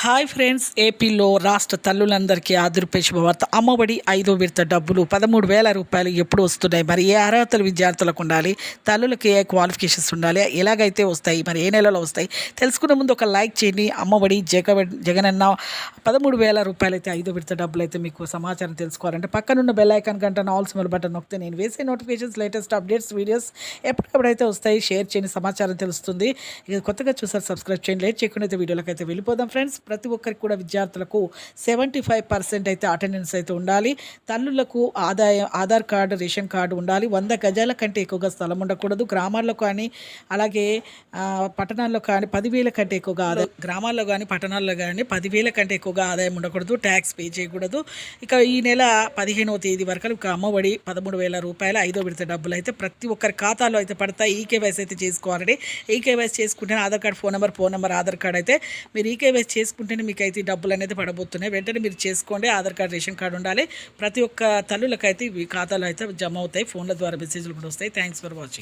Hi friends, ఏపీలో రాష్ట్ర తల్లులందరికీ ఆదుర్పే శుభవార్త. అమ్మఒడి 5వ విడత డబ్బులు 13,000 రూపాయలు ఎప్పుడు వస్తున్నాయి? మరి ఏ అర్హతలు విద్యార్థులకు ఉండాలి? తల్లులకి ఏ క్వాలిఫికేషన్స్ ఉండాలి? ఎలాగైతే వస్తాయి? మరి ఏ నెలలో వస్తాయి? తెలుసుకునే ముందు ఒక లైక్ చేయండి. అమ్మఒడి జగనన్న 13,000 రూపాయలు అయితే 5వ విడత డబ్బులు అయితే మీకు సమాచారం తెలుసుకోవాలంటే పక్కనున్న బెల్ ఐకాన్ గంట ఆల్ సింబల్ బటన్ నొక్కితే నేను వేసే నోటిఫికేషన్స్, లేటెస్ట్ అప్డేట్స్, వీడియోస్ ఎప్పటికప్పుడైతే వస్తాయి. షేర్ చేయండి, సమాచారం తెలుస్తుంది. ఇక కొత్తగా చూసారు సబ్స్క్రైబ్ చేయండి. లేట్ చేయకుండా అయితే వీడియోలోకి అయితే వెళ్ళిపోదాం ఫ్రెండ్స్. ప్రతి ఒక్కరికి కూడా విద్యార్థులకు 75% అయితే అటెండెన్స్ అయితే ఉండాలి. తల్లులకు ఆధార్ కార్డు, రేషన్ కార్డు ఉండాలి. 100 గజాల కంటే ఎక్కువగా స్థలం ఉండకూడదు. గ్రామాల్లో కానీ అలాగే పట్టణాల్లో కానీ 10,000 కంటే ఎక్కువగా ఆదాయం, గ్రామాల్లో కానీ పట్టణాల్లో కానీ 10,000 కంటే ఎక్కువగా ఆదాయం ఉండకూడదు. ట్యాక్స్ పే చేయకూడదు. ఇక ఈ నెల 15వ తేదీ వరకు అమ్మఒడి 13,000 రూపాయల 5వ విడత డబ్బులు అయితే ప్రతి ఒక్కరి ఖాతాలో అయితే పడతాయి. ఈకేవైసీ అయితే చేసుకోవాలండి. ఈకేవైసీ చేసుకుంటేనే Aadhaar card, phone number Aadhaar card అయితే మీరు ఈకేవైసీ చేసుకుంటేనే మీకు అయితే డబ్బులు అనేది పడబోతున్నాయి. వెంటనే మీరు చేసుకోండి. ఆధార్ కార్డు, రేషన్ కార్డు ఉండాలి. ప్రతి ఒక్క తల్లులకైతే ఈ ఖాతాలో అయితే జమ అవుతాయి. ఫోన్ల ద్వారా మెసేజ్లు కూడా వస్తాయి. Thanks for watching.